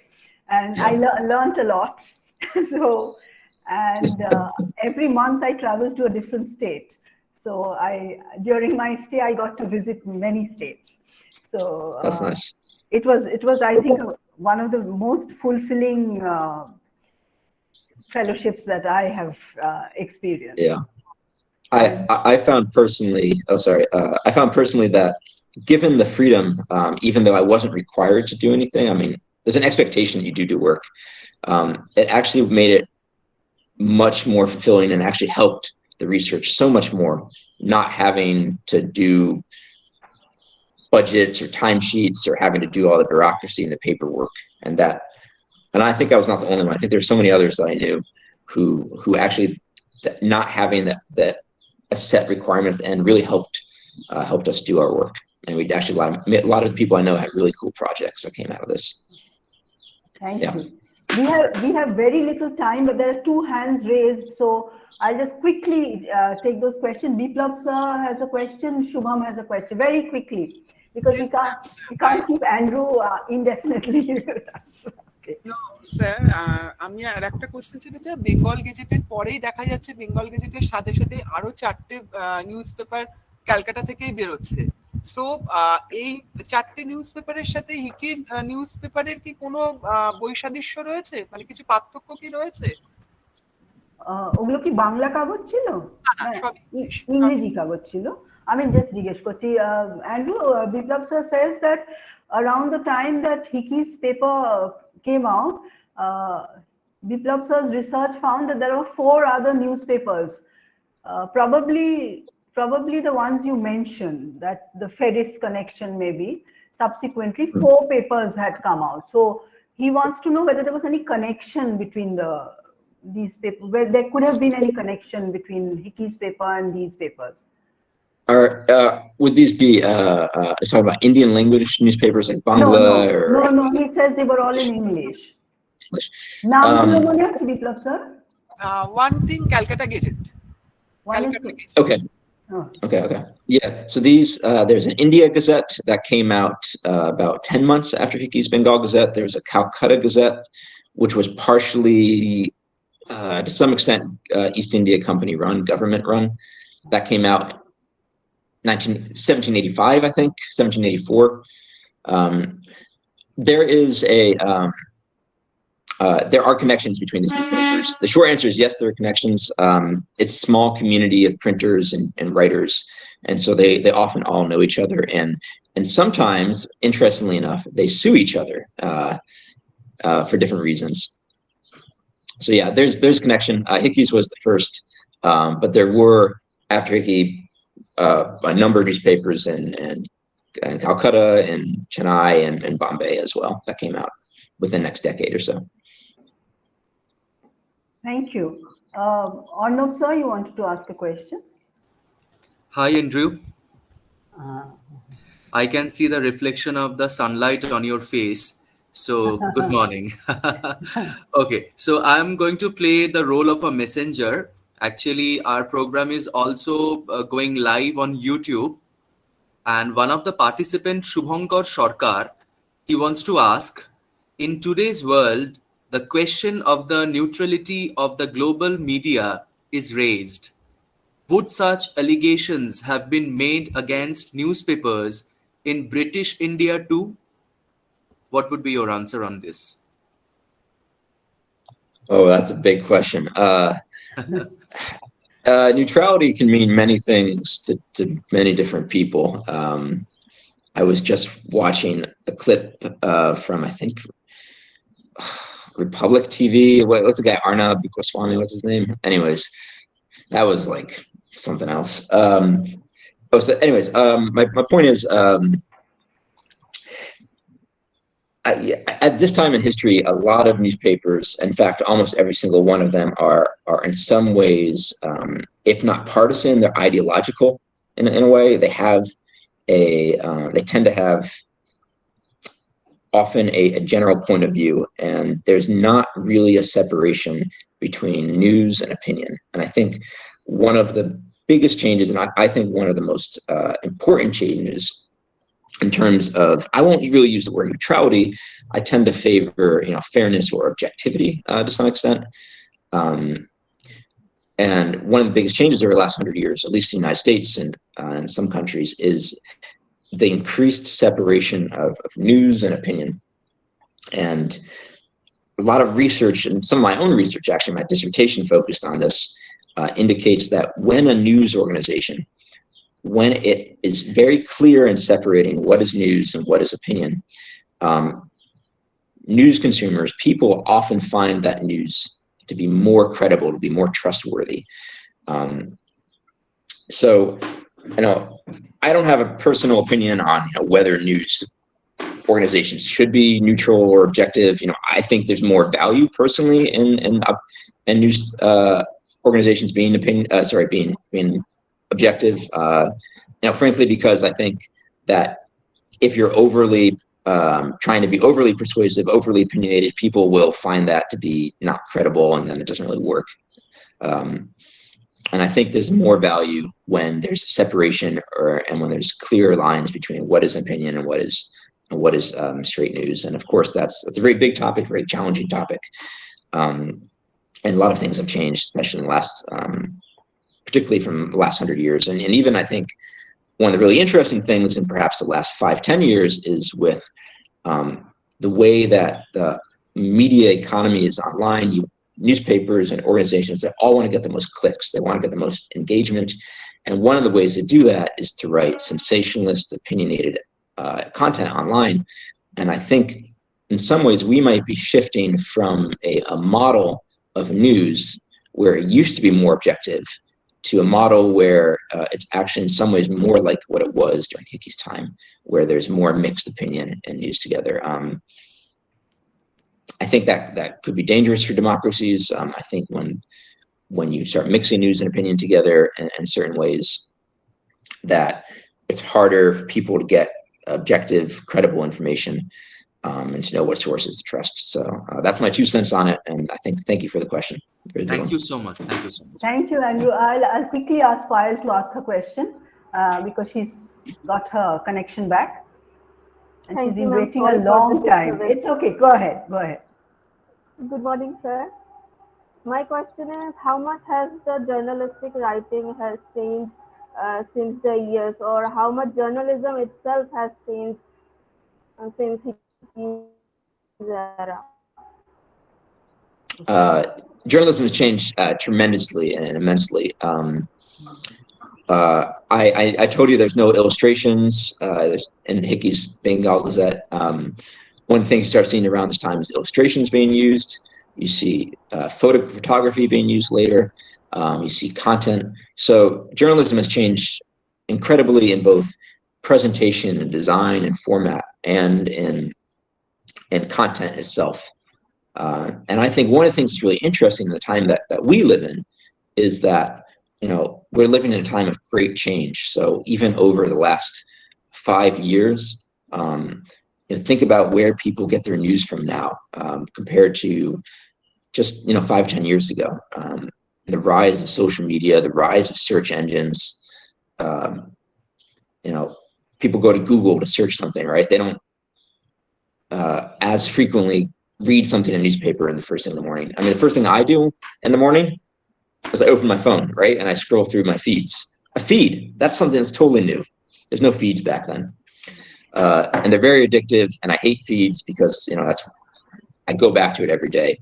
and I learned a lot. So, and every month I traveled to a different state. So during my stay, I got to visit many states. So that's nice. It was I think one of the most fulfilling fellowships that I have experienced. Yeah, I found personally. I found personally that given the freedom, even though I wasn't required to do anything, I mean, there's an expectation that you do work. It actually made it much more fulfilling, and actually helped the research so much more, not having to do budgets or timesheets or having to do all the bureaucracy and the paperwork and that. And I think I was not the only one. I think there's so many others that I knew who actually not having that a set requirement at the end really helped us do our work. And we actually a lot of the people I know had really cool projects that came out of this. Thank you. We have very little time, but there are 2 hands raised, so I'll just quickly take those questions. Biplab sir has a question. Shubham has a question. Very quickly, because we can't keep Andrew indefinitely with us. Okay. No, sir, আমি আর একটা question ছিল যে বেঙ্গল গেজেটের পরেই দেখা যাচ্ছে বেঙ্গল গেজেটের সাথে সাথে আরো 4টে নিউজ পেপার ক্যালকাটা থেকেই বেরোচ্ছে। সো এই 4টে নিউজ পেপারের সাথে হিকি নিউজ পেপারের কি কোনো বৈসাদৃশ্য রয়েছে, মানে কিছু পার্থক্য কি রয়েছে? ওগুলো কি বাংলা কাগজ ছিল, ইংরেজি কাগজ ছিল? আমি জাস্ট জিজ্ঞেস করছি। Andrew, Biplab sir says that around the time that Hicky's paper came out, Biplab sir's research found that there were 4 other newspapers, probably the ones you mentioned, that the Ferris connection maybe. Subsequently, 4 papers had come out. So he wants to know whether there was any connection between these papers, where there could have been any connection between Hicky's paper and these papers. Would these be talking about Indian language newspapers like Bangla? No, he says they were all in English. Now, Biplab sir? One thing, Calcutta Gazette. Okay. Okay. Yeah. So these, there's an India Gazette that came out about 10 months after Hicky's Bengal Gazette. There's a Calcutta Gazette, which was partially, to some extent, East India Company run, government run. That came out 1785, I think, 1784. There are connections between these two papers. The short answer is yes, there are connections. It's a small community of printers and writers, and so they often all know each other. And and sometimes, interestingly enough, they sue each other for different reasons. So yeah, there's connection. Hicky's was the first, but there were, after Hicky, a number of newspapers in Calcutta and Chennai and Bombay as well that came out within the next decade or so. Thank you. Arnab sir, you wanted to ask a question? Hi, Andrew. I can see the reflection of the sunlight on your face. So, good morning. Okay, so I'm going to play the role of a messenger. Actually, our program is also going live on YouTube. And one of the participants, Shubhankar Sarkar, he wants to ask, in today's world, the question of the neutrality of the global media is raised. Would such allegations have been made against newspapers in British India too? What would be your answer on this? Oh, that's a big question. Neutrality can mean many things to many different people. I was just watching a clip from, I think, Republic TV. What's the guy, Arnab Goswami? What's his name? Anyways, that was like something else. My point is, at this time in history, a lot of newspapers, in fact, almost every single one of them are in some ways, if not partisan, they're ideological in a way. They tend to have often a general point of view, and there's not really a separation between news and opinion. And I think one of the biggest changes, and I think one of the most important changes in terms of, I won't really use the word neutrality. I tend to favor, fairness or objectivity to some extent. And one of the biggest changes over the last 100 years, at least in the United States and in some countries, is the increased separation of news and opinion. And a lot of research, and some of my own research, actually, my dissertation focused on this, indicates that when a news organization, when it is very clear in separating what is news and what is opinion, news consumers, people often find that news to be more credible, to be more trustworthy. So, I don't have a personal opinion on whether news organizations should be neutral or objective. I think there's more value personally in news organizations being objective. Frankly, because I think that if you're overly trying to be overly persuasive, overly opinionated, people will find that to be not credible, and then it doesn't really work. And I think there's more value when there's separation, and when there's clear lines between what is opinion and what is straight news. And of course, that's a very big topic, very challenging topic. And a lot of things have changed, especially in the last, particularly from the last 100 years. And even I think one of the really interesting things in perhaps the last 5-10 years is with the way that the media economy is online. Newspapers and organizations that all want to get the most clicks. They want to get the most engagement. And one of the ways to do that is to write sensationalist, opinionated content online. And I think in some ways we might be shifting from a model of news where it used to be more objective to a model where it's actually in some ways more like what it was during Hicky's time, where there's more mixed opinion and news together. I think that could be dangerous for democracies. I think when you start mixing news and opinion together in certain ways, that it's harder for people to get objective, credible information and to know what sources to trust. So that's my 2 cents on it. And I think, thank you for the question. Thank you so much. Thank you so much. Thank you, Andrew. I'll quickly ask Payal to ask her question because she's got her connection back. And she's been waiting a long time. It's okay. Go ahead. Go ahead. Good morning, sir. My question is, how much has the journalistic writing has changed since the years, or how much journalism itself has changed since his era? Journalism has changed tremendously and immensely. I told you there's no illustrations in Hicky's Bengal Gazette. One thing you start seeing around this time is illustrations being used. You see photography being used later. You see content. So journalism has changed incredibly in both presentation and design and format and in content itself. And I think one of the things that's really interesting in the time that we live in is that, you know, we're living in a time of great change. So even over the last 5 years, you know, think about where people get their news from now compared to just, you know, 5, 10 years ago. The rise of social media, the rise of search engines. You know, people go to Google to search something, right? They don't as frequently read something in a newspaper in the first thing in the morning. I mean, the first thing I do in the morning is I open my phone, right? And I scroll through my feeds. A feed, that's something that's totally new. There's no feeds back then. And they're very addictive, and I hate feeds because, you know, I go back to it every day.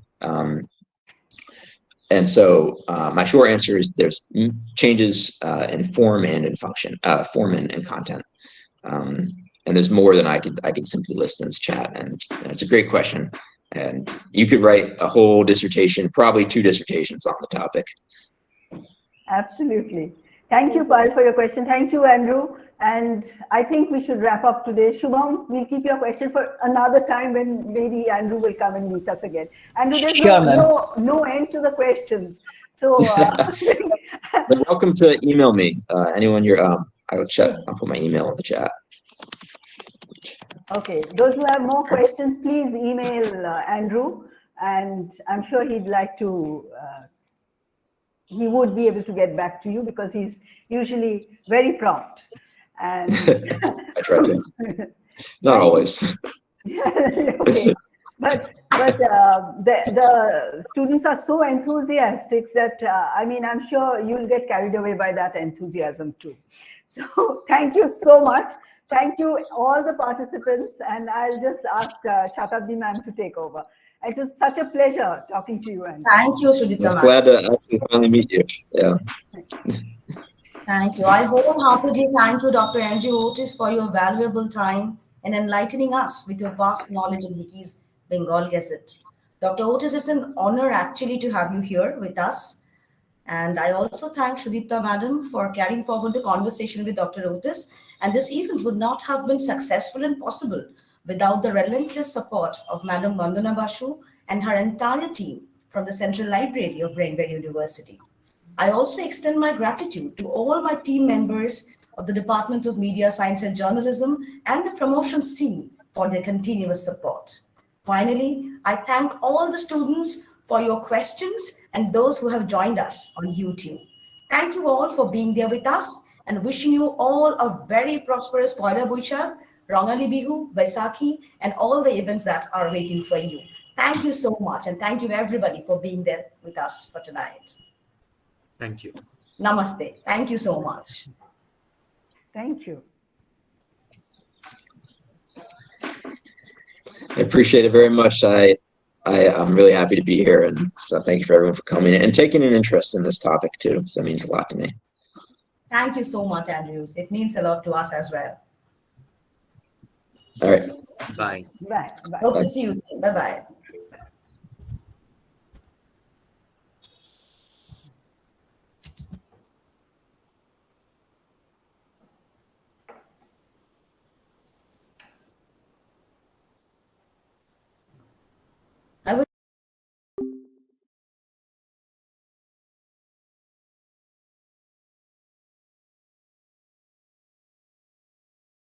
And so my short answer is there's changes in form and in function, form and content. And there's more than I could simply list in this chat. And it's a great question. And you could write a whole dissertation, probably 2 dissertations on the topic. Absolutely. Thank you, Pal, for your question. Thank you, Andrew. And I think we should wrap up today. Shubham, we'll keep your question for another time when maybe Andrew will come and meet us again. Andrew, there's no end to the questions. So You're welcome to email me. Anyone I will check. I'll put my email in the chat. Okay, those who have more questions, please email Andrew, and I'm sure he'd like to, he would be able to get back to you because he's usually very prompt. And I try to. Not always. Okay, but the students are so enthusiastic that I mean, I'm sure you'll get carried away by that enthusiasm too. So thank you so much. Thank you, all the participants, and I'll just ask Shatabdi ma'am to take over. It was such a pleasure talking to you. And Thank you, Sudipta ma'am. I was glad to actually finally meet you. Yeah. Thank you. I wholeheartedly thank you, Dr. Andrew Otis, for your valuable time and enlightening us with your vast knowledge in Hicky's Bengal Gazette. Dr. Otis, it's an honor actually to have you here with us. And I also thank Sudipta madam for carrying forward the conversation with Dr. Otis. And this event would not have been successful and possible without the relentless support of Madam Vandana Basu and her entire team from the Central Library of Brainware University. I also extend my gratitude to all my team members of the Department of Media, Science and Journalism and the promotions team for their continuous support. Finally, I thank all the students for your questions and those who have joined us on YouTube. Thank you all for being there with us and wishing you all a very prosperous Poila Boishakh, Rongali Bihu, Baisakhi, and all the events that are waiting for you. Thank you so much, and thank you everybody for being there with us for tonight. Thank you. Namaste. Thank you so much. thank you. I appreciate it very much. I'm really happy to be here, and so thank you for everyone for coming and taking an interest in this topic too. So it means a lot to me. Thank you so much, Andrews. It means a lot to us as well. All right. Bye. Bye. Bye. Hope to see you soon. Bye-bye.